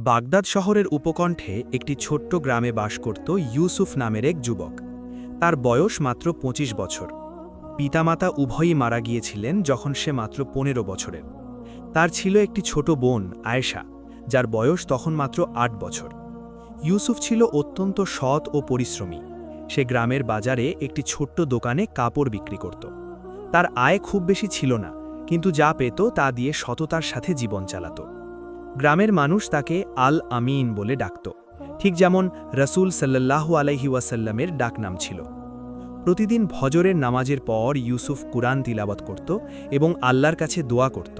Baghdad শহরের উপকণ্ঠে একটি ছোট্ট গ্রামে বাস করত ইউসুফ নামের এক যুবক। তার বয়স মাত্র ২৫ বছর। পিতামাতা উভয়ই মারা গিয়েছিলেন যখন সে মাত্র ১৫ বছরের। তার ছিল একটি ছোট বোন আয়েশা, যার বয়স তখন মাত্র ৮ বছর। ইউসুফ ছিল অত্যন্ত সৎ ও পরিশ্রমী। সে গ্রামের বাজারে একটি ছোট্ট দোকানে কাপড় বিক্রি করত। তার আয় খুব বেশি ছিল না, কিন্তু যা পেত তা দিয়ে সততার সাথে জীবন চালাত। গ্রামের মানুষ তাকে আল আমিন বলে ডাকত, ঠিক যেমন রসুল সাল্লাল্লাহু আলাইহি ওয়াসাল্লামের ডাকনাম ছিল। প্রতিদিন ফজরের নামাজের পর ইউসুফ কুরআন তিলাওয়াত করত এবং আল্লাহর কাছে দোয়া করত,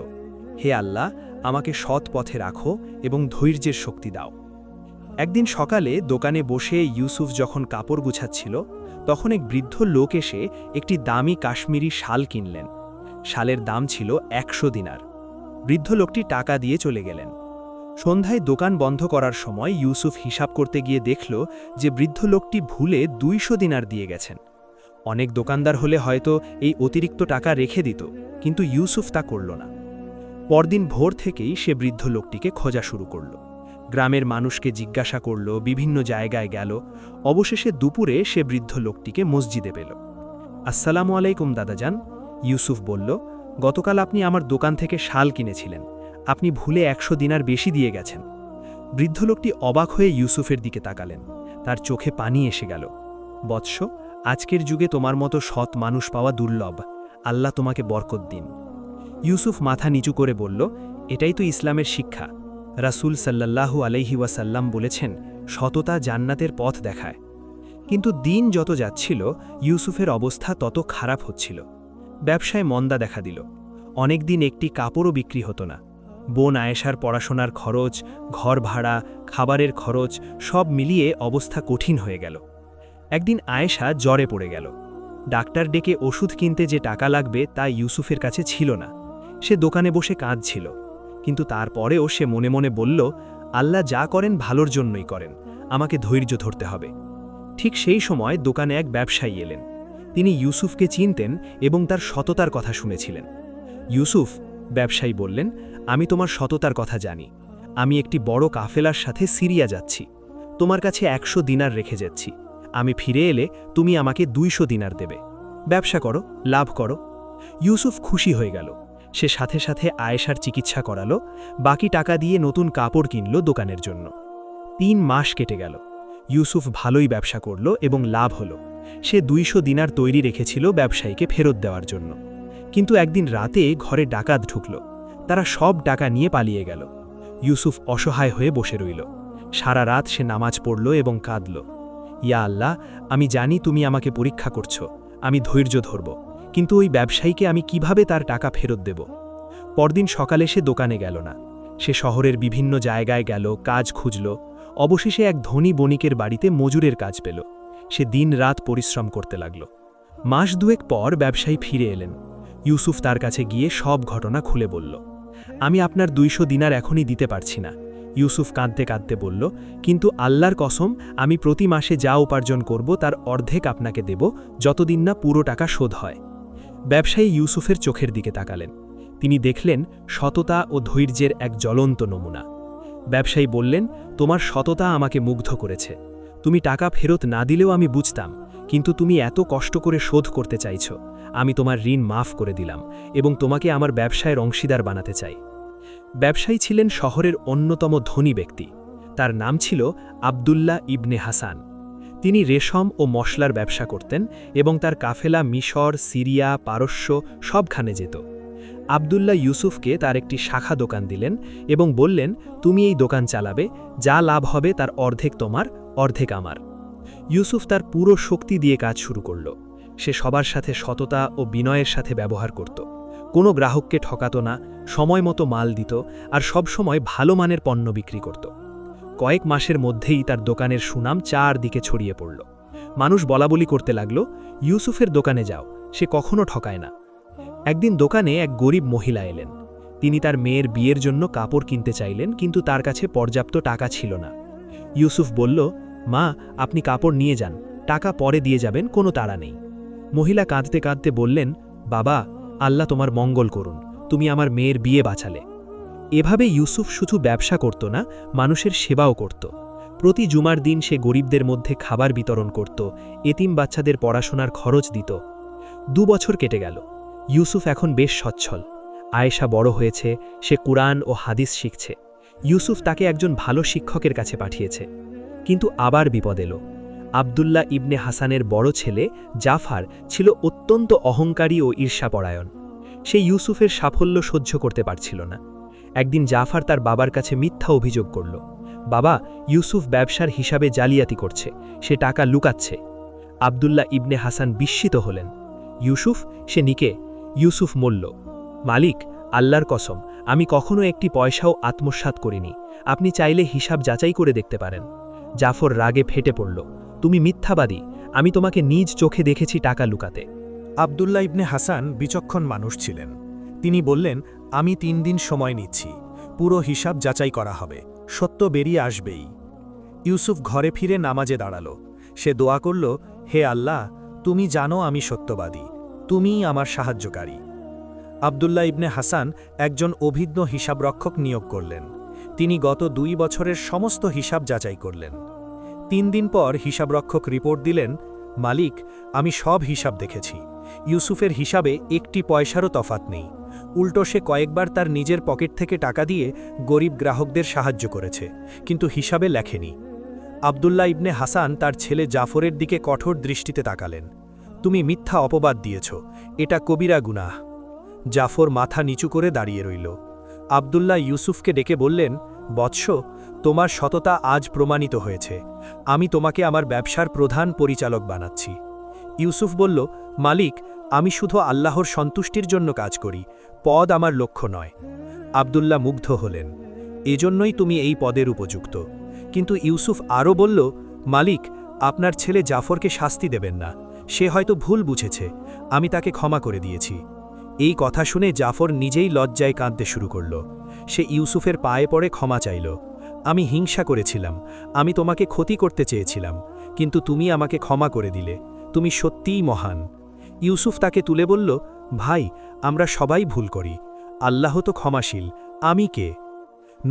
হে আল্লাহ, আমাকে সৎ পথে রাখো এবং ধৈর্যের শক্তি দাও। একদিন সকালে দোকানে বসে ইউসুফ যখন কাপড় গুছাচ্ছিল, তখন এক বৃদ্ধ লোক এসে একটি দামি কাশ্মীরি শাল কিনলেন। শালের দাম ছিল ১০০ দিনার। বৃদ্ধ লোকটি টাকা দিয়ে চলে গেলেন। সন্ধ্যায় দোকান বন্ধ করার সময় ইউসুফ হিসাব করতে গিয়ে দেখল যে বৃদ্ধ লোকটি ভুলে ২০০ দিনার দিয়ে গেছেন। অনেক দোকানদার হলে হয়তো এই অতিরিক্ত টাকা রেখে দিত, কিন্তু ইউসুফ তা করল না। পরদিন ভোর থেকেই সে বৃদ্ধ লোকটিকে খোঁজা শুরু করল। গ্রামের মানুষকে জিজ্ঞাসা করল, বিভিন্ন জায়গায় গেল। অবশেষে দুপুরে সে বৃদ্ধ লোকটিকে মসজিদে পেল। আসসালামু আলাইকুম দাদাজান, ইউসুফ বলল, গতকাল আপনি আমার দোকান থেকে শাল কিনেছিলেন। আপনি ভুলে ১০০ দিনার বেশি দিয়ে গেছেন। বৃদ্ধ লোকটি অবাক হয়ে ইউসুফের দিকে তাকালেন। তার চোখে পানি এসে গেল। বৎস, আজকের যুগে তোমার মতো সৎ মানুষ পাওয়া দুর্লভ। আল্লাহ তোমাকে বরকত দিন। ইউসুফ মাথা নিচু করে বলল, এটাই তো ইসলামের শিক্ষা। রাসূল সাল্লাল্লাহু আলাইহি ওয়াসাল্লাম বলেছেন, সততা জান্নাতের পথ দেখায়। কিন্তু দিন যত যাচ্ছিল, ইউসুফের অবস্থা তত খারাপ হচ্ছিল। ব্যবসায় মন্দা দেখা দিল। অনেকদিন একটি কাপড়ও বিক্রি হতো না। বোন আয়েশার পড়াশোনার খরচ, ঘর ভাড়া, খাবারের খরচ সব মিলিয়ে অবস্থা কঠিন হয়ে গেল। একদিন আয়েশা জ্বরে পড়ে গেল। ডাক্তার ডেকে ওষুধ কিনতে যে টাকা লাগবে তা ইউসুফের কাছে ছিল না। সে দোকানে বসে কাঁদছিল, কিন্তু তারপরেও সে মনে মনে বলল, আল্লাহ যা করেন ভালোর জন্যই করেন, আমাকে ধৈর্য ধরতে হবে। ঠিক সেই সময় দোকানে এক ব্যবসায়ী এলেন। তিনি ইউসুফকে চিনতেন এবং তার সততার কথা শুনেছিলেন। ইউসুফ, ব্যবসায়ী বললেন, আমি তোমার সততার কথা জানি। আমি একটি বড় কাফেলার সাথে সিরিয়া যাচ্ছি। তোমার কাছে ১০০ দিনার রেখে যাচ্ছি। আমি ফিরে এলে তুমি আমাকে ২০০ দিনার দেবে। ব্যবসা করো, লাভ করো। ইউসুফ খুশি হয়ে গেল। সে সাথে সাথে আয়েশার চিকিৎসা করালো। বাকি টাকা দিয়ে নতুন কাপড় কিনল দোকানের জন্য। ৩ মাস কেটে গেল। ইউসুফ ভালোই ব্যবসা করল এবং লাভ হলো। সে ২০০ দিনার তৈরি রেখেছিল ব্যবসায়ীকে ফেরত দেওয়ার জন্য। কিন্তু একদিন রাতে ঘরে ডাকাত ঢুকল। তারা সব টাকা নিয়ে পালিয়ে গেল। ইউসুফ অসহায় হয়ে বসে রইল। সারা রাত সে নামাজ পড়ল এবং কাঁদল। ইয়া আল্লাহ, আমি জানি তুমি আমাকে পরীক্ষা করছ। আমি ধৈর্য ধরব, কিন্তু ওই ব্যবসায়ীকে আমি কিভাবে তার টাকা ফেরত দেব? পরদিন সকালে সে দোকানে গেল না। সে শহরের বিভিন্ন জায়গায় গেল, কাজ খুঁজল। অবশেষে এক ধনী বণিকের বাড়িতে মজুরের কাজ পেল। সে দিন-রাত পরিশ্রম করতে লাগল। মাস দুয়েক পর ব্যবসায়ী ফিরে এলেন। ইউসুফ তার কাছে গিয়ে সব ঘটনা খুলে বলল। আমি আপনার ২০০ দিনার এখনই দিতে পারছি না। ইউসুফ কাঁদতে কাঁদতে বলল, কিন্তু আল্লাহর কসম, আমি প্রতি মাসে যা উপার্জন করব তার অর্ধেক আপনাকে দেব, যতদিন না পুরো টাকা শোধ হয়। ব্যবসায়ী ইউসুফের চোখের দিকে তাকালেন। তিনি দেখলেন সততা ও ধৈর্যের এক জ্বলন্ত নমুনা। ব্যবসায়ী বললেন, তোমার সততা আমাকে মুগ্ধ করেছে। তুমি টাকা ফেরত না দিলেও আমি বুঝতাম, কিন্তু তুমি এত কষ্ট করে শোধ করতে চাইছ। আমি তোমার ঋণ মাফ করে দিলাম এবং তোমাকে আমার ব্যবসায়ের অংশীদার বানাতে চাই। ব্যবসায়ী ছিলেন শহরের অন্যতম ধনী ব্যক্তি। তার নাম ছিল আবদুল্লাহ ইবনে হাসান। তিনি রেশম ও মশলার ব্যবসা করতেন এবং তার কাফেলা মিশর, সিরিয়া, পারস্য সবখানে যেত। আবদুল্লাহ ইউসুফকে তার একটি শাখা দোকান দিলেন এবং বললেন, তুমি এই দোকান চালাবে, যা লাভ হবে তার অর্ধেক তোমার, অর্ধেক আমার। ইউসুফ তার পুরো শক্তি দিয়ে কাজ শুরু করল। সে সবার সাথে সততা ও বিনয়ের সাথে ব্যবহার করত। কোনো গ্রাহককে ঠকাত না, সময় মতো মাল দিত আর সব সময় ভালো মানের পণ্য বিক্রি করত। কয়েক মাসের মধ্যেই তার দোকানের সুনাম চারদিকে ছড়িয়ে পড়ল। মানুষ বলাবলি করতে লাগল, ইউসুফের দোকানে যাও, সে কখনো ঠকায় না। একদিন দোকানে এক গরিব মহিলা এলেন। তিনি তার মেয়ের বিয়ের জন্য কাপড় কিনতে চাইলেন, কিন্তু তার কাছে পর্যাপ্ত টাকা ছিল না। ইউসুফ বলল, মা, আপনি কাপড় নিয়ে যান, টাকা পরে দিয়ে যাবেন, কোনো তাড়া নেই। মহিলা কাঁদতে কাঁদতে বললেন, বাবা, আল্লাহ তোমার মঙ্গল করুন, তুমি আমার মেয়ের বিয়ে বাঁচালে। এভাবে ইউসুফ শুধু ব্যবসা করত না, মানুষের সেবাও করত। প্রতি জুমার দিন সে গরিবদের মধ্যে খাবার বিতরণ করত, এতিম বাচ্চাদের পড়াশোনার খরচ দিত। 2 বছর কেটে গেল। ইউসুফ এখন বেশ সচ্ছল। আয়েশা বড় হয়েছে, সে কুরআন ও হাদিস শিখছে। ইউসুফ তাকে একজন ভালো শিক্ষকের কাছে পাঠিয়েছে। কিন্তু আবার বিপদ এলো। আব্দুল্লাহ ইবনে হাসানের বড় ছেলে জাফর ছিল অত্যন্ত অহংকারী ও ঈর্ষাপরায়ণ। সে ইউসুফের সাফল্য সহ্য করতে পারছিল না। একদিন জাফর তার বাবার কাছে মিথ্যা অভিযোগ করল, বাবা, ইউসুফ ব্যবসার হিসাবে জালিয়াতি করছে, সে টাকা লুকাচ্ছে। আব্দুল্লাহ ইবনে হাসান বিস্মিত হলেন। ইউসুফ, সে নিকে? ইউসুফ বলল, মালিক, আল্লাহর কসম, আমি কখনো একটি পয়সাও আত্মসাৎ করিনি। আপনি চাইলে হিসাব যাচাই করে দেখতে পারেন। জাফর রাগে ফেটে পড়ল, তুমি মিথ্যাবাদী, আমি তোমাকে নিজ চোখে দেখেছি টাকা লুকাতে। আব্দুল্লাহ ইবনে হাসান বিচক্ষণ মানুষ ছিলেন। তিনি বললেন, আমি 3 দিন সময় নিচ্ছি, পুরো হিসাব যাচাই করা হবে, সত্য বেরিয়ে আসবেই। ইউসুফ ঘরে ফিরে নামাজে দাঁড়াল। সে দোয়া করল, হে আল্লাহ, তুমি জানো আমি সত্যবাদী, তুমিই আমার সাহায্যকারী। আব্দুল্লাহ ইবনে হাসান একজন অভিজ্ঞ হিসাবরক্ষক নিয়োগ করলেন। তিনি গত 2 বছরের সমস্ত হিসাব যাচাই করলেন। 3 দিন পর হিসাবরক্ষক রিপোর্ট দিলেন, মালিক, আমি সব হিসাব দেখেছি। ইউসুফের হিসাবে একটি পয়সারও তফাৎ নেই। উল্টো সে কয়েকবার তার নিজের পকেট থেকে টাকা দিয়ে গরিব গ্রাহকদের সাহায্য করেছে, কিন্তু হিসাবে লেখেনি। আব্দুল্লাহ ইবনে হাসান তার ছেলে জাফরের দিকে কঠোর দৃষ্টিতে তাকালেন। তুমি মিথ্যা অপবাদ দিয়েছ, এটা কবিরা গুনাহ। জাফর মাথা নিচু করে দাঁড়িয়ে রইল। আব্দুল্লাহ ইউসুফকে ডেকে বললেন, বৎস, তোমার সততা আজ প্রমাণিত হয়েছে। আমি তোমাকে আমার ব্যবসার প্রধান পরিচালক বানাচ্ছি। ইউসুফ বলল, মালিক, আমি শুধু আল্লাহর সন্তুষ্টির জন্য কাজ করি, পদ আমার লক্ষ্য নয়। আব্দুল্লাহ মুগ্ধ হলেন, এজন্যই তুমি এই পদের উপযুক্ত। কিন্তু ইউসুফ আরও বলল, মালিক, আপনার ছেলে জাফরকে শাস্তি দেবেন না, সে হয়তো ভুল বুঝেছে, আমি তাকে ক্ষমা করে দিয়েছি। এই কথা শুনে জাফর নিজেই লজ্জায় কাঁদতে শুরু করল। সে ইউসুফের পায়ে পড়ে ক্ষমা চাইল। আমি হিংসা করেছিলাম, আমি তোমাকে ক্ষতি করতে চেয়েছিলাম, কিন্তু তুমি আমাকে ক্ষমা করে দিলে, তুমি সত্যিই মহান। ইউসুফ তাকে তুলে বলল, ভাই, আমরা সবাই ভুল করি, আল্লাহ তো ক্ষমাশীল, আমি কে?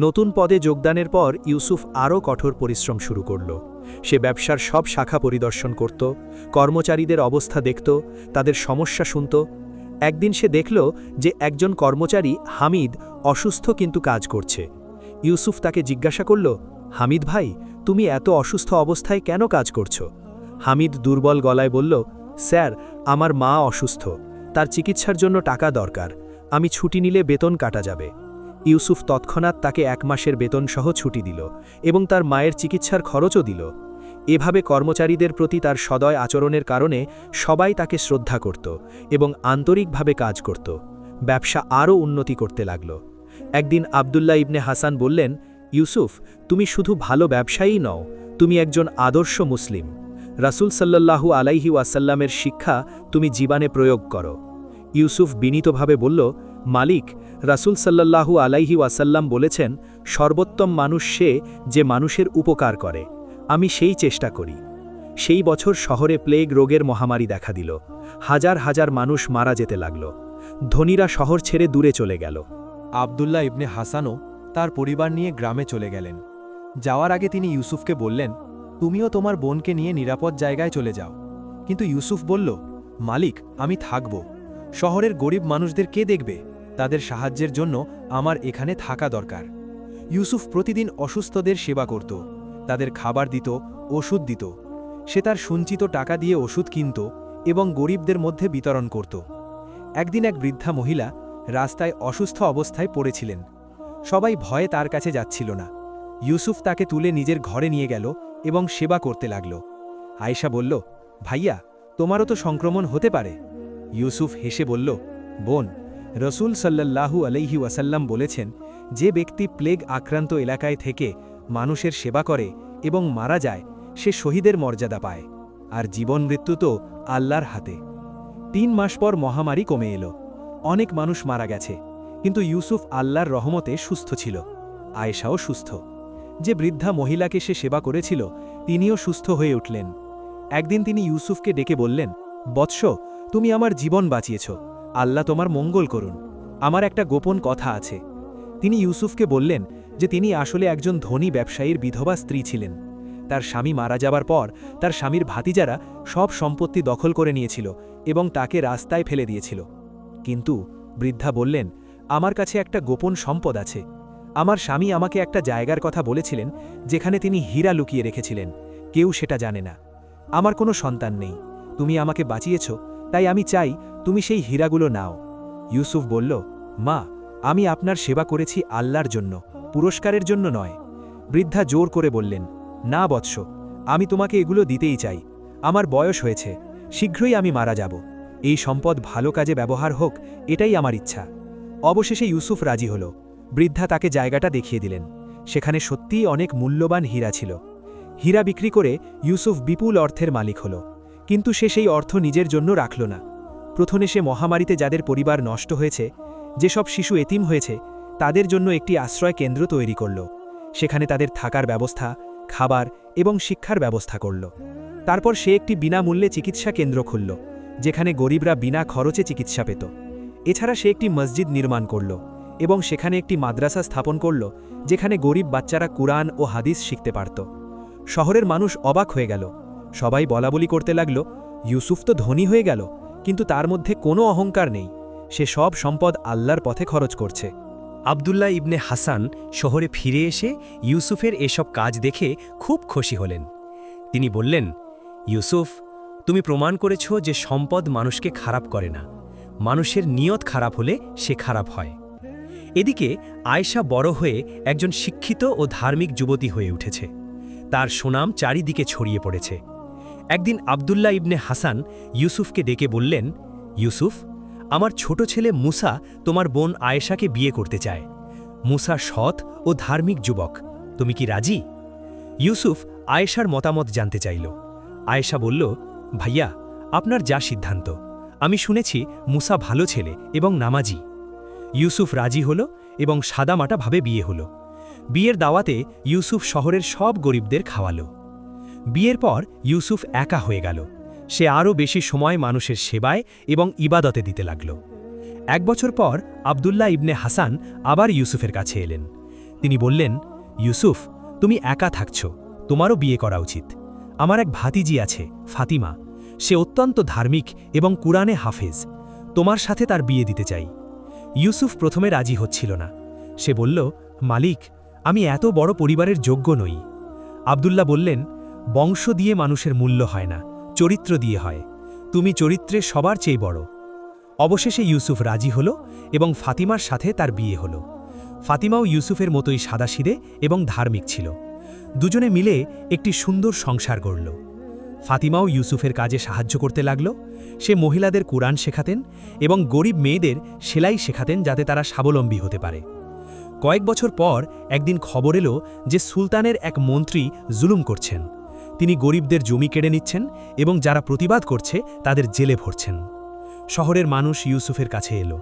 নতুন পদে যোগদানের পর ইউসুফ আরও কঠোর পরিশ্রম শুরু করল। সে ব্যবসার সব শাখা পরিদর্শন করত, কর্মচারীদের অবস্থা দেখত, তাদের সমস্যা শুনত। একদিন সে দেখল যে একজন কর্মচারী হামিদ অসুস্থ কিন্তু কাজ করছে। ইউসুফ তাকে জিজ্ঞাসা করল, হামিদ ভাই, তুমি এত অসুস্থ অবস্থায় কেন কাজ করছো? হামিদ দুর্বল গলায় বলল, স্যার, আমার মা অসুস্থ, তার চিকিৎসার জন্য টাকা দরকার, আমি ছুটি নিলে বেতন কাটা যাবে। ইউসুফ তৎক্ষণাৎ তাকে 1 মাসের বেতনসহ ছুটি দিল এবং তার মায়ের চিকিৎসার খরচও দিল। এভাবে কর্মচারীদের প্রতি তার সদয় আচরণের কারণে সবাই তাকে শ্রদ্ধা করত এবং আন্তরিকভাবে কাজ করত। ব্যবসা আরও উন্নতি করতে লাগল। একদিন আব্দুল্লাহ ইবনে হাসান বললেন, ইউসুফ, তুমি শুধু ভালো ব্যবসায়ী নও, তুমি একজন আদর্শ মুসলিম। রাসূল সাল্লাল্লাহু আলাইহি ওয়াসাল্লামের শিক্ষা তুমি জীবনে প্রয়োগ করো। ইউসুফ বিনীতভাবে বলল, মালিক, রাসূল সাল্লাল্লাহু আলাইহি ওয়াসাল্লাম বলেছেন, সর্বোত্তম মানুষ সে যে মানুষের উপকার করে। আমি সেই চেষ্টা করি। সেই বছর শহরে প্লেগ রোগের মহামারী দেখা দিল। হাজার হাজার মানুষ মারা যেতে লাগল। ধনীরা শহর ছেড়ে দূরে চলে গেল। আব্দুল্লাহ ইবনে হাসানও তার পরিবার নিয়ে গ্রামে চলে গেলেন। যাওয়ার আগে তিনি ইউসুফকে বললেন, তুমিও তোমার বোনকে নিয়ে নিরাপদ জায়গায় চলে যাও। কিন্তু ইউসুফ বলল, মালিক, আমি থাকব। শহরের গরিব মানুষদের কে দেখবে? তাদের সাহায্যের জন্য আমার এখানে থাকা দরকার। ইউসুফ প্রতিদিন অসুস্থদের সেবা করত, তাদের খাবার দিত, ওষুধ দিত। সে তার সঞ্চিত টাকা দিয়ে ওষুধ কিনত এবং গরিবদের মধ্যে বিতরণ করত। একদিন এক বৃদ্ধা মহিলা রাস্তায় অসুস্থ অবস্থায় পড়েছিলেন। সবাই ভয়ে তার কাছে যাচ্ছিল না। ইউসুফ তাকে তুলে নিজের ঘরে নিয়ে গেল এবং সেবা করতে লাগল। আয়েশা বলল, ভাইয়া, তোমারও তো সংক্রমণ হতে পারে। ইউসুফ হেসে বলল, বোন, রসুল সাল্লাল্লাহু আলাইহি ওয়াসাল্লাম বলেছেন, যে ব্যক্তি প্লেগ আক্রান্ত এলাকায় থেকে মানুষের সেবা করে এবং মারা যায়, সে শহীদের মর্যাদা পায়, আর জীবন মৃত্যু তো আল্লাহর হাতে। 3 মাস পর মহামারী কমে এলো। অনেক মানুষ মারা গেছে, কিন্তু ইউসুফ আল্লাহর রহমতে সুস্থ ছিল। আয়েশাও সুস্থ। যে বৃদ্ধা মহিলাকে সে সেবা করেছিল, তিনিও সুস্থ হয়ে উঠলেন। একদিন তিনি ইউসুফকে ডেকে বললেন, বৎস, তুমি আমার জীবন বাঁচিয়েছ, আল্লাহ তোমার মঙ্গল করুন। আমার একটা গোপন কথা আছে। তিনি ইউসুফকে বললেন যে তিনি আসলে একজন ধনী ব্যবসায়ীর বিধবা স্ত্রী ছিলেন। তার স্বামী মারা যাবার পর তার স্বামীর ভাতিজারা সব সম্পত্তি দখল করে নিয়েছিল এবং তাকে রাস্তায় ফেলে দিয়েছিল। কিন্তু বৃদ্ধা বললেন, আমার কাছে একটা গোপন সম্পদ আছে। আমার স্বামী আমাকে একটা জায়গার কথা বলেছিলেন যেখানে তিনি হীরা লুকিয়ে রেখেছিলেন, কেউ সেটা জানে না। আমার কোনো সন্তান নেই, তুমি আমাকে বাঁচিয়েছ, তাই আমি চাই তুমি সেই হীরাগুলো নাও। ইউসুফ বলল, মা, আমি আপনার সেবা করেছি আল্লাহর জন্য, পুরস্কারের জন্য নয়। বৃদ্ধা জোর করে বললেন, না বৎস, আমি তোমাকে এগুলো দিতেই চাই। আমার বয়স হয়েছে, শীঘ্রই আমি মারা যাব। এই সম্পদ ভালো কাজে ব্যবহার হোক, এটাই আমার ইচ্ছা। অবশেষে ইউসুফ রাজি হল। বৃদ্ধা তাকে জায়গাটা দেখিয়ে দিলেন। সেখানে সত্যিই অনেক মূল্যবান হীরা ছিল। হীরা বিক্রি করে ইউসুফ বিপুল অর্থের মালিক হল। কিন্তু সে সেই অর্থ নিজের জন্য রাখল না। প্রথমে সে মহামারীতে যাদের পরিবার নষ্ট হয়েছে, যেসব শিশু এতিম হয়েছে, তাদের জন্য একটি আশ্রয় কেন্দ্র তৈরি করল। সেখানে তাদের থাকার ব্যবস্থা, খাবার এবং শিক্ষার ব্যবস্থা করল। তারপর সে একটি বিনামূল্যে চিকিৎসা কেন্দ্র খুলল, যেখানে গরিবরা বিনা খরচে চিকিৎসা পেত। এছাড়া সে একটি মসজিদ নির্মাণ করল এবং সেখানে একটি মাদ্রাসা স্থাপন করল, যেখানে গরিব বাচ্চারা কুরআন ও হাদিস শিখতে পারত। শহরের মানুষ অবাক হয়ে গেল। সবাই বলাবলি করতে লাগল, ইউসুফ তো ধনী হয়ে গেল, কিন্তু তার মধ্যে কোনো অহংকার নেই। সে সব সম্পদ আল্লাহর পথে খরচ করছে। আবদুল্লাহ ইবনে হাসান শহরে ফিরে এসে ইউসুফের এসব কাজ দেখে খুব খুশি হলেন। তিনি বললেন, ইউসুফ, তুমি প্রমাণ করেছ যে সম্পদ মানুষকে খারাপ করে না, মানুষের নিয়ত খারাপ হলে সে খারাপ হয়। এদিকে আয়েশা বড় হয়ে একজন শিক্ষিত ও ধার্মিক যুবতী হয়ে উঠেছে। তার সুনাম চারিদিকে ছড়িয়ে পড়েছে। একদিন আবদুল্লাহ ইবনে হাসান ইউসুফকে ডেকে বললেন, ইউসুফ, আমার ছোট ছেলে মুসা তোমার বোন আয়েশাকে বিয়ে করতে চায়। মুসা সৎ ও ধার্মিক যুবক, তুমি কি রাজি? ইউসুফ আয়েশার মতামত জানতে চাইল। আয়েশা বলল, ভাইয়া, আপনার যা সিদ্ধান্ত। আমি শুনেছি মুসা ভালো ছেলে এবং নামাজি। ইউসুফ রাজি হল এবং সাদামাটাভাবে বিয়ে হল। বিয়ের দাওয়াতে ইউসুফ শহরের সব গরিবদের খাওয়াল। বিয়ের পর ইউসুফ একা হয়ে গেল। সে আরও বেশি সময় মানুষের সেবায় এবং ইবাদতে দিতে লাগল। 1 বছর পর আবদুল্লাহ ইবনে হাসান আবার ইউসুফের কাছে এলেন। তিনি বললেন, ইউসুফ, তুমি একা থাকছ, তোমারও বিয়ে করা উচিত। আমার এক ভাতিজি আছে, ফাতিমা। সে অত্যন্ত ধার্মিক এবং কুরআনে হাফেজ। তোমার সাথে তার বিয়ে দিতে চাই। ইউসুফ প্রথমে রাজি হচ্ছিল না। সে বলল, মালিক, আমি এত বড় পরিবারের যোগ্য নই। আবদুল্লাহ বললেন, বংশ দিয়ে মানুষের মূল্য হয় না, চরিত্র দিয়ে হয়। তুমি চরিত্রে সবার চেয়ে বড়। অবশেষে ইউসুফ রাজি হল এবং ফাতিমার সাথে তার বিয়ে হল। ফাতিমাও ইউসুফের মতোই সাদাসিধে এবং ধার্মিক ছিল। দুজনে মিলে একটি সুন্দর সংসার গড়ল। ফাতিমাও ইউসুফের কাজে সাহায্য করতে লাগল। সে মহিলাদের কুরআন শেখাতেন এবং গরিব মেয়েদের সেলাই শেখাতেন, যাতে তারা স্বাবলম্বী হতে পারে। কয়েক বছর পর একদিন খবর এলো যে সুলতানের এক মন্ত্রী জুলুম করছেন। তিনি গরিবদের জমি কেড়ে নিচ্ছেন এবং যারা প্রতিবাদ করছে তাদের জেলে ভরছেন। শহরের মানুষ ইউসুফের কাছে এলো।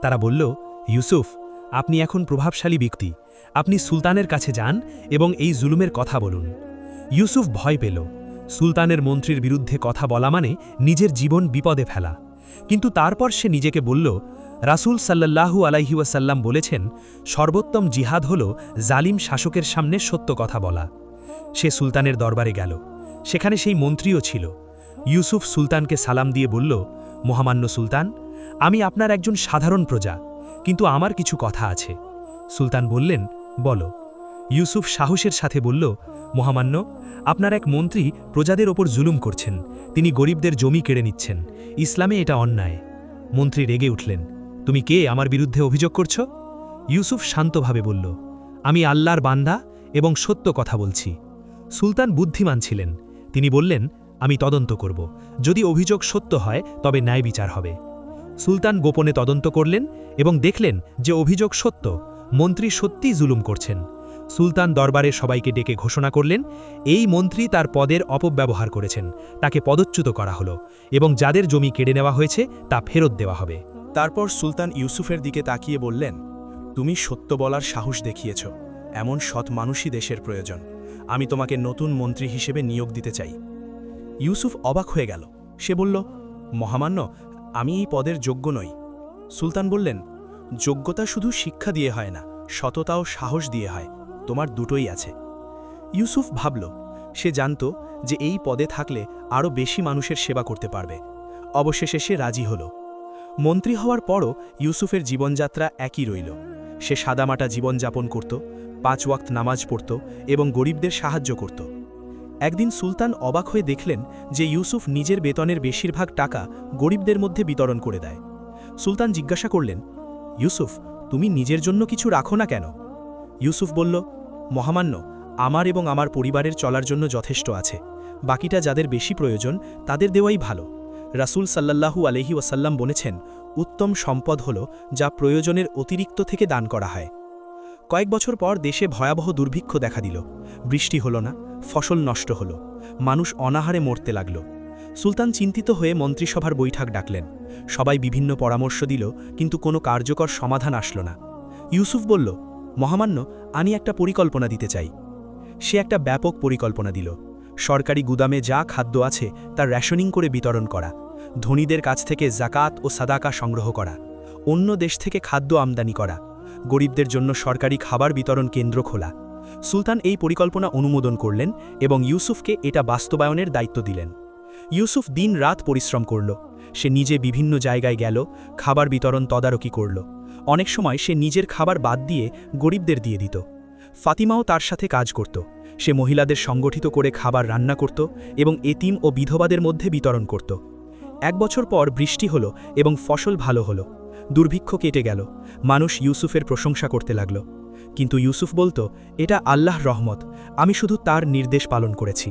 তারা বলল, ইউসুফ, আপনি এখন প্রভাবশালী ব্যক্তি, আপনি সুলতানের কাছে যান এবং এই জুলুমের কথা বলুন। ইউসুফ ভয় পেল। সুলতানের মন্ত্রীর বিরুদ্ধে কথা বলা মানে নিজের জীবন বিপদে ফেলা। কিন্তু তারপর সে নিজেকে বলল, রাসূল সাল্লাল্লাহু আলাইহি ওয়াসাল্লাম বলেছেন, সর্বোত্তম জিহাদ হল জালিম শাসকের সামনে সত্য কথা বলা। সে সুলতানের দরবারে গেল। সেখানে সেই মন্ত্রীও ছিল। ইউসুফ সুলতানকে সালাম দিয়ে বলল, মহামান্য সুলতান, আমি আপনার একজন সাধারণ প্রজা, কিন্তু আমার কিছু কথা আছে। সুলতান বললেন, বলো। ইউসুফ সাহসের সাথে বলল, মহামান্য, আপনার এক মন্ত্রী প্রজাদের ওপর জুলুম করছেন, তিনি গরিবদের জমি কেড়ে নিচ্ছেন। ইসলামে এটা অন্যায়। মন্ত্রী রেগে উঠলেন, তুমি কে আমার বিরুদ্ধে অভিযোগ করছ? ইউসুফ শান্তভাবে বলল, আমি আল্লাহর বান্দা এবং সত্য কথা বলছি। সুলতান বুদ্ধিমান ছিলেন। তিনি বললেন, আমি তদন্ত করব। যদি অভিযোগ সত্য হয় তবে ন্যায় বিচার হবে। সুলতান গোপনে তদন্ত করলেন এবং দেখলেন যে অভিযোগ সত্য, মন্ত্রী সত্যিই জুলুম করছেন। সুলতান দরবারে সবাইকে ডেকে ঘোষণা করলেন, এই মন্ত্রী তার পদের অপব্যবহার করেছেন, তাকে পদচ্যুত করা হলো এবং যাদের জমি কেড়ে নেওয়া হয়েছে তা ফেরত দেওয়া হবে। তারপর সুলতান ইউসুফের দিকে তাকিয়ে বললেন, তুমি সত্য বলার সাহস দেখিয়েছ। এমন সৎ মানুষই দেশের প্রয়োজন। আমি তোমাকে নতুন মন্ত্রী হিসেবে নিয়োগ দিতে চাই। ইউসুফ অবাক হয়ে গেল। সে বলল, মহামান্য, আমি এই পদের যোগ্য নই। সুলতান বললেন, যোগ্যতা শুধু শিক্ষা দিয়ে হয় না, সততা ও সাহস দিয়ে হয়, তোমার দুটোই আছে। ইউসুফ ভাবল, সে জানত যে এই পদে থাকলে আরও বেশি মানুষের সেবা করতে পারবে। অবশেষে সে রাজি হল। মন্ত্রী হওয়ার পরও ইউসুফের জীবনযাত্রা একই রইল। সে সাদামাটা জীবনযাপন করত, 5 ওয়াক্ত নামাজ পড়ত এবং গরিবদের সাহায্য করত। একদিন সুলতান অবাক হয়ে দেখলেন যে ইউসুফ নিজের বেতনের বেশিরভাগ টাকা গরিবদের মধ্যে বিতরণ করে দেয়। সুলতান জিজ্ঞাসা করলেন, ইউসুফ, তুমি নিজের জন্য কিছু রাখো না কেন? ইউসুফ বলল, মহামান্য, আমার এবং আমার পরিবারের চলার জন্য যথেষ্ট আছে, বাকিটা যাদের বেশি প্রয়োজন তাদের দেওয়াই ভালো। রাসূল সাল্লাল্লাহু আলাইহি ওয়াসাল্লাম বলেছেন, উত্তম সম্পদ হল যা প্রয়োজনের অতিরিক্ত থেকে দান করা হয়। কয়েক বছর পর দেশে ভয়াবহ দুর্ভিক্ষ দেখা দিল। বৃষ্টি হল না, ফসল নষ্ট হল, মানুষ অনাহারে মরতে লাগল। সুলতান চিন্তিত হয়ে মন্ত্রিসভার বৈঠক ডাকলেন। সবাই বিভিন্ন পরামর্শ দিল, কিন্তু কোনো কার্যকর সমাধান আসল না। ইউসুফ বলল, মহামান্য, আমি একটা পরিকল্পনা দিতে চাই। সে একটা ব্যাপক পরিকল্পনা দিল। সরকারি গুদামে যা খাদ্য আছে তা রেশনিং করে বিতরণ করা, ধনীদের কাছ থেকে জাকাত ও সাদাকা সংগ্রহ করা, অন্য দেশ থেকে খাদ্য আমদানি করা, গরিবদের জন্য সরকারি খাবার বিতরণ কেন্দ্র খোলা। সুলতান এই পরিকল্পনা অনুমোদন করলেন এবং ইউসুফকে এটা বাস্তবায়নের দায়িত্ব দিলেন। ইউসুফ দিন-রাত পরিশ্রম করল। সে নিজে বিভিন্ন জায়গায় গেল, খাবার বিতরণ তদারকি করল। অনেক সময় সে নিজের খাবার বাদ দিয়ে গরিবদের দিয়ে দিত। ফাতিমাও তার সাথে কাজ করত। সে মহিলাদের সংগঠিত করে খাবার রান্না করত এবং এতিম ও বিধবাদের মধ্যে বিতরণ করত। 1 বছর পর বৃষ্টি হল এবং ফসল ভালো হল। দুর্ভিক্ষ কেটে গেল। মানুষ ইউসুফের প্রশংসা করতে লাগল। কিন্তু ইউসুফ বলতো, এটা আল্লাহর রহমত, আমি শুধু তার নির্দেশ পালন করেছি।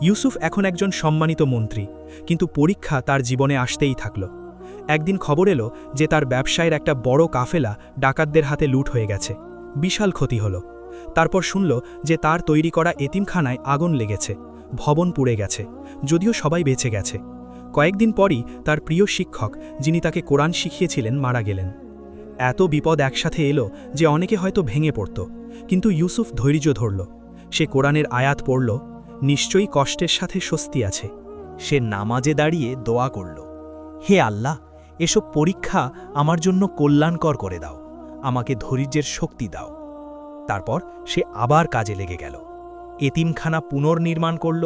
ইউসুফ এখন একজন সম্মানিত মন্ত্রী, কিন্তু পরীক্ষা তার জীবনে আসতেই থাকল। একদিন খবর এলো যে তার ব্যবসায়ের একটা বড় কাফেলা ডাকাতদের হাতে লুট হয়ে গেছে। বিশাল ক্ষতি হল। তারপর শুনল যে তার তৈরি করা এতিমখানায় আগুন লেগেছে, ভবন পুড়ে গেছে, যদিও সবাই বেঁচে গেছে। কয়েকদিন পরই তার প্রিয় শিক্ষক, যিনি তাকে কোরআন শিখিয়েছিলেন, মারা গেলেন। এত বিপদ একসাথে এলো যে অনেকে হয়তো ভেঙে পড়ত, কিন্তু ইউসুফ ধৈর্য ধরল। সে কোরআনের আয়াত পড়ল, নিশ্চয়ই কষ্টের সাথে স্বস্তি আছে। সে নামাজে দাঁড়িয়ে দোয়া করল, হে আল্লাহ, এসব পরীক্ষা আমার জন্য কল্যাণকর করে দাও, আমাকে ধৈর্যের শক্তি দাও। তারপর সে আবার কাজে লেগে গেল। এতিমখানা পুনর্নির্মাণ করল,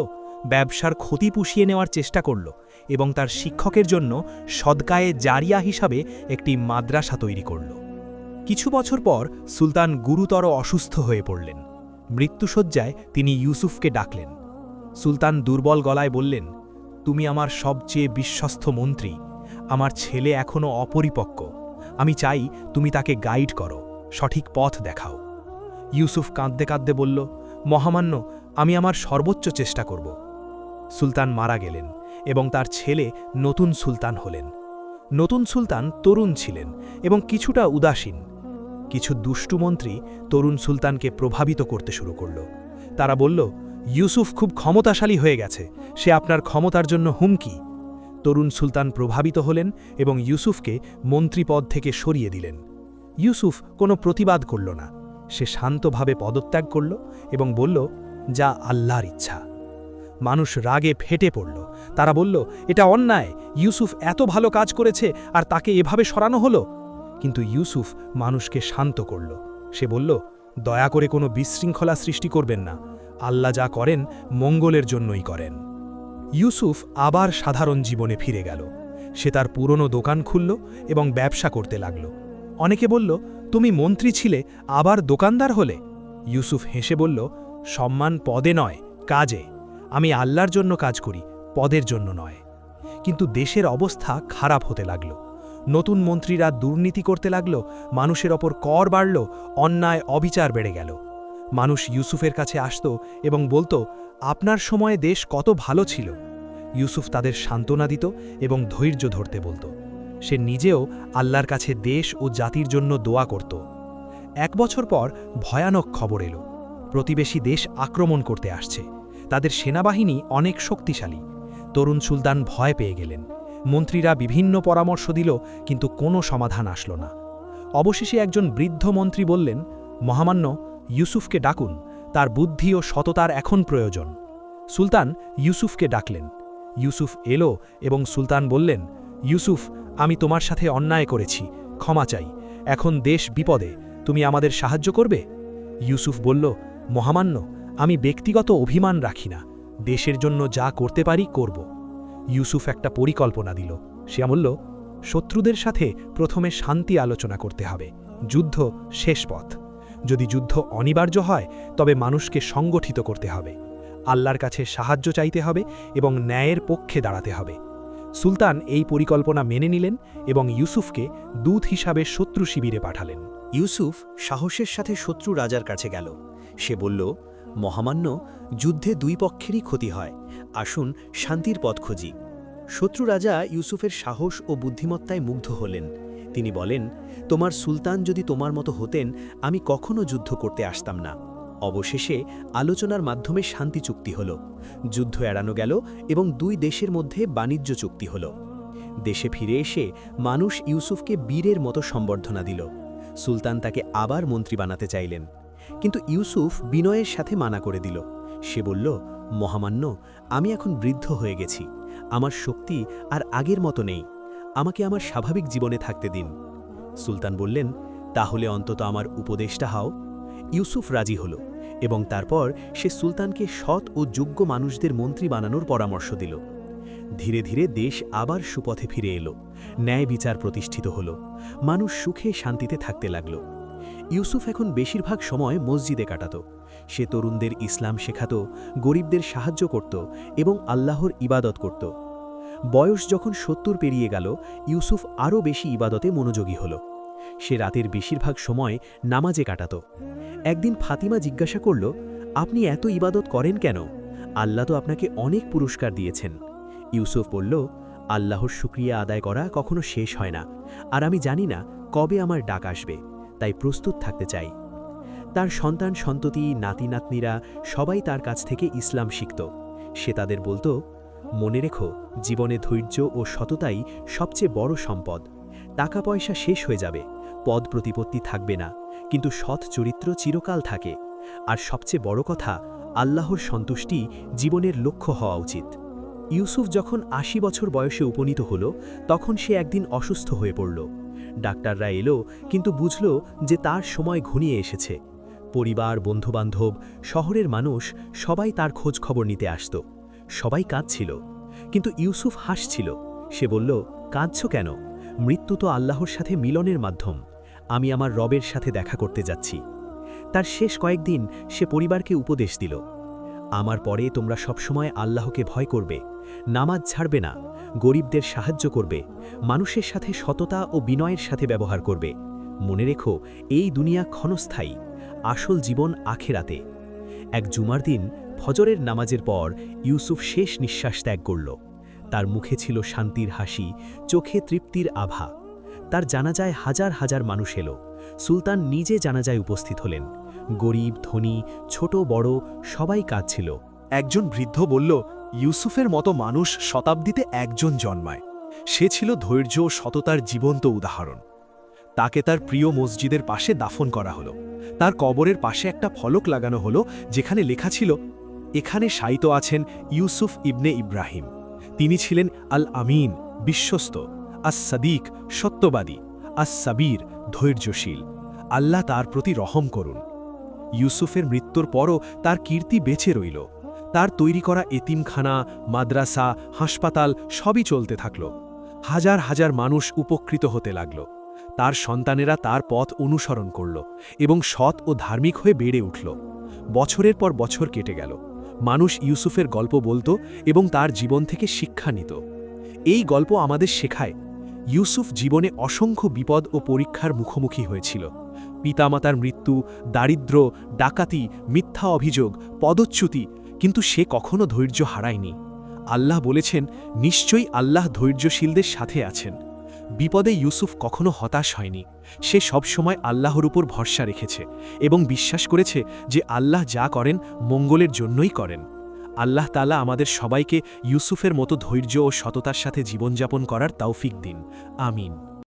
ব্যবসার ক্ষতি পুষিয়ে নেওয়ার চেষ্টা করল এবং তার শিক্ষকের জন্য সদকায়ে জারিয়া হিসাবে একটি মাদ্রাসা তৈরি করল। কিছু বছর পর সুলতান গুরুতর অসুস্থ হয়ে পড়লেন। মৃত্যুশয্যায় তিনি ইউসুফকে ডাকলেন। সুলতান দুর্বল গলায় বললেন, তুমি আমার সবচেয়ে বিশ্বস্ত মন্ত্রী, আমার ছেলে এখনও অপরিপক্ক, আমি চাই তুমি তাকে গাইড করো, সঠিক পথ দেখাও। ইউসুফ কাঁদতে কাঁদতে বলল, মহামান্য, আমি আমার সর্বোচ্চ চেষ্টা করব। সুলতান মারা গেলেন এবং তার ছেলে নতুন সুলতান হলেন। নতুন সুলতান তরুণ ছিলেন এবং কিছুটা উদাসীন। কিছু দুষ্টু মন্ত্রী তরুণ সুলতানকে প্রভাবিত করতে শুরু করল। তারা বলল, ইউসুফ খুব ক্ষমতাশালী হয়ে গেছে, সে আপনার ক্ষমতার জন্য হুমকি। তরুণ সুলতান প্রভাবিত হলেন এবং ইউসুফকে মন্ত্রীপদ থেকে সরিয়ে দিলেন। ইউসুফ কোনো প্রতিবাদ করল না। সে শান্তভাবে পদত্যাগ করল এবং বলল, যা আল্লাহর ইচ্ছা। মানুষ রাগে ফেটে পড়ল। তারা বলল, এটা অন্যায়, ইউসুফ এত ভালো কাজ করেছে আর তাকে এভাবে সরানো হলো। কিন্তু ইউসুফ মানুষকে শান্ত করল। সে বলল, দয়া করে কোনো বিশৃঙ্খলা সৃষ্টি করবেন না, আল্লাহ যা করেন মঙ্গলের জন্যই করেন। ইউসুফ আবার সাধারণ জীবনে ফিরে গেল। সে তার পুরনো দোকান খুলল এবং ব্যবসা করতে লাগল। অনেকে বলল, তুমি মন্ত্রী ছিলে, আবার দোকানদার হলে? ইউসুফ হেসে বলল, সম্মান পদে নয়, কাজে। আমি আল্লাহর জন্য কাজ করি, পদের জন্য নয়। কিন্তু দেশের অবস্থা খারাপ হতে লাগল। নতুন মন্ত্রীরা দুর্নীতি করতে লাগল, মানুষের ওপর কর বাড়ল, অন্যায় অবিচার বেড়ে গেল। মানুষ ইউসুফের কাছে আসত এবং বলতো, আপনার সময়ে দেশ কত ভালো ছিল। ইউসুফ তাদের সান্ত্বনা দিত এবং ধৈর্য ধরতে বলতো। সে নিজেও আল্লাহর কাছে দেশ ও জাতির জন্য দোয়া করত। 1 বছর পর ভয়ানক খবর এলো। প্রতিবেশী দেশ আক্রমণ করতে আসছে। তাদের সেনাবাহিনী অনেক শক্তিশালী। তরুণ সুলতান ভয় পেয়ে গেলেন। মন্ত্রীরা বিভিন্ন পরামর্শ দিল, কিন্তু কোনো সমাধান আসলো না। অবশেষে একজন বৃদ্ধ মন্ত্রী বললেন, মহামান্য, ইউসুফকে ডাকুন, তার বুদ্ধি ও সততার এখন প্রয়োজন। সুলতান ইউসুফকে ডাকলেন। ইউসুফ এলো এবং সুলতান বললেন, ইউসুফ, আমি তোমার সাথে অন্যায় করেছি, ক্ষমা চাই। এখন দেশ বিপদে, তুমি আমাদের সাহায্য করবে? ইউসুফ বলল, মহামান্য, আমি ব্যক্তিগত অভিমান রাখি না, দেশের জন্য যা করতে পারি করব। ইউসুফ একটা পরিকল্পনা দিল। সে বলল, শত্রুদের সাথে প্রথমে শান্তি আলোচনা করতে হবে, যুদ্ধ শেষ পথ। যদি যুদ্ধ অনিবার্য হয় তবে মানুষকে সংগঠিত করতে হবে, আল্লাহর কাছে সাহায্য চাইতে হবে এবং ন্যায়ের পক্ষে দাঁড়াতে হবে। সুলতান এই পরিকল্পনা মেনে নিলেন এবং ইউসুফকে দূত হিসাবে শত্রু শিবিরে পাঠালেন। ইউসুফ সাহসের সাথে শত্রু রাজার কাছে গেল। সে বলল, মহামান্য, যুদ্ধে দুই পক্ষেরই ক্ষতি হয়, আসুন শান্তির পথ খুঁজি। শত্রু রাজা ইউসুফের সাহস ও বুদ্ধিমত্তায় মুগ্ধ হলেন। তিনি বলেন, তোমার সুলতান যদি তোমার মতো হতেন, আমি কখনো যুদ্ধ করতে আসতাম না। অবশেষে আলোচনার মাধ্যমে শান্তি চুক্তি হল, যুদ্ধ এড়ানো গেল এবং দুই দেশের মধ্যে বাণিজ্য চুক্তি হল। দেশে ফিরে এসে মানুষ ইউসুফকে বীরের মতো সম্বর্ধনা দিল। সুলতান তাকে আবার মন্ত্রী বানাতে চাইলেন, কিন্তু ইউসুফ বিনয়ের সাথে মানা করে দিল। সে বলল, মহামান্য, আমি এখন বৃদ্ধ হয়ে গেছি, আমার শক্তি আর আগের মতো নেই, আমাকে আমার স্বাভাবিক জীবনে থাকতে দিন। সুলতান বললেন, তাহলে অন্তত আমার উপদেষ্টা হও। ইউসুফ রাজি হল এবং তারপর সে সুলতানকে সৎ ও যোগ্য মানুষদের মন্ত্রী বানানোর পরামর্শ দিল। ধীরে ধীরে দেশ আবার সুপথে ফিরে এলো, ন্যায় বিচার প্রতিষ্ঠিত হল, মানুষ সুখে শান্তিতে থাকতে লাগল। ইউসুফ এখন বেশিরভাগ সময় মসজিদে কাটাত। সে তরুণদের ইসলাম শেখাত, গরিবদের সাহায্য করত এবং আল্লাহর ইবাদত করত। বয়স যখন ৭০ পেরিয়ে গেল, ইউসুফ আরও বেশি ইবাদতে মনোযোগী হল। সে রাতের বেশিরভাগ সময় নামাজে কাটাত। একদিন ফাতিমা জিজ্ঞাসা করল, আপনি এত ইবাদত করেন কেন? আল্লাহ তো আপনাকে অনেক পুরস্কার দিয়েছেন। ইউসুফ বলল, আল্লাহর শুকরিয়া আদায় করা কখনো শেষ হয় না, আর আমি জানি না কবে আমার ডাক আসবে, তাই প্রস্তুত থাকতে চাই। তার সন্তান সন্ততি, নাতি নাতনিরা সবাই তার কাছ থেকে ইসলাম শিখত। সে তাদের বলতো, মনে রেখো, জীবনে ধৈর্য ও সততাই সবচেয়ে বড় সম্পদ। টাকা পয়সা শেষ হয়ে যাবে, পদ প্রতিপত্তি থাকবে না, কিন্তু সৎ চরিত্র চিরকাল থাকে। আর সবচেয়ে বড় কথা, আল্লাহর সন্তুষ্টি জীবনের লক্ষ্য হওয়া উচিত। ইউসুফ যখন ৮০ বছর বয়সে উপনীত হল, তখন সে একদিন অসুস্থ হয়ে পড়ল। ডাক্তাররা এলো, কিন্তু বুঝল যে তার সময় ঘনিয়ে এসেছে। পরিবার, বন্ধুবান্ধব, শহরের মানুষ সবাই তার খোঁজ খবর নিতে আসত। সবাই কাঁদছিল, কিন্তু ইউসুফ হাসছিল। সে বলল, কাঁদছ কেন? মৃত্যু তো আল্লাহর সাথে মিলনের মাধ্যম, আমি আমার রবের সাথে দেখা করতে যাচ্ছি। তার শেষ কয়েকদিন সে পরিবারকে উপদেশ দিল, আমার পরে তোমরা সবসময় আল্লাহকে ভয় করবে, নামাজ ছাড়বে না, গরিবদের সাহায্য করবে, মানুষের সাথে সততা ও বিনয়ের সাথে ব্যবহার করবে। মনে রেখো, এই দুনিয়া ক্ষণস্থায়ী, আসল জীবন আখেরাতে। এক জুমার দিন ফজরের নামাজের পর ইউসুফ শেষ নিঃশ্বাস ত্যাগ করল। তার মুখে ছিল শান্তির হাসি, চোখে তৃপ্তির আভা। তার জানাজায় হাজার হাজার মানুষ এলো। সুলতান নিজে জানাজায় উপস্থিত হলেন। গরিব, ধনী, ছোট বড় সবাই কাঁদছিল। একজন বৃদ্ধ বলল, ইউসুফের মতো মানুষ শতাব্দীতে একজন জন্মায়। সে ছিল ধৈর্য ও সততার জীবন্ত উদাহরণ। তাকে তার প্রিয় মসজিদের পাশে দাফন করা হলো। তার কবরের পাশে একটা ফলক লাগানো হলো, যেখানে লেখা ছিল, এখানে শায়িত আছেন ইউসুফ ইবনে ইব্রাহিম। তিনি ছিলেন আল আমিন, বিশ্বস্ত, আস সাদিক, সত্যবাদী, আস সাবির, ধৈর্যশীল। আল্লাহ তার প্রতি রহম করুন। ইউসুফের মৃত্যুর পরও তার কীর্তি বেঁচে রইল। তার তৈরি করা এতিমখানা, মাদ্রাসা, হাসপাতাল সবই চলতে থাকল। হাজার হাজার মানুষ উপকৃত হতে লাগল। তার সন্তানেরা তার পথ অনুসরণ করল এবং সৎ ও ধার্মিক হয়ে বেড়ে উঠল। বছরের পর বছর কেটে গেল। মানুষ ইউসুফের গল্প বলত এবং তার জীবন থেকে শিক্ষা নিত। এই গল্প আমাদের শেখায়, ইউসুফ জীবনে অসংখ্য বিপদ ও পরীক্ষার মুখোমুখি হয়েছিল। পিতামাতার মৃত্যু, দারিদ্র্য, ডাকাতি, মিথ্যা অভিযোগ, পদচ্যুতি, কিন্তু সে কখনো ধৈর্য হারায়নি। আল্লাহ বলেছেন, নিশ্চয়ই আল্লাহ ধৈর্যশীলদের সাথে আছেন। বিপদে ইউসুফ কখনো হতাশ হয়নি। সে সবসময় আল্লাহর উপর ভরসা রেখেছে এবং বিশ্বাস করেছে যে আল্লাহ যা করেন মঙ্গলের জন্যই করেন। আল্লাহ তাআলা আমাদের সবাইকে ইউসুফের মতো ধৈর্য ও সততার সাথে জীবনযাপন করার তৌফিক দিন। আমিন।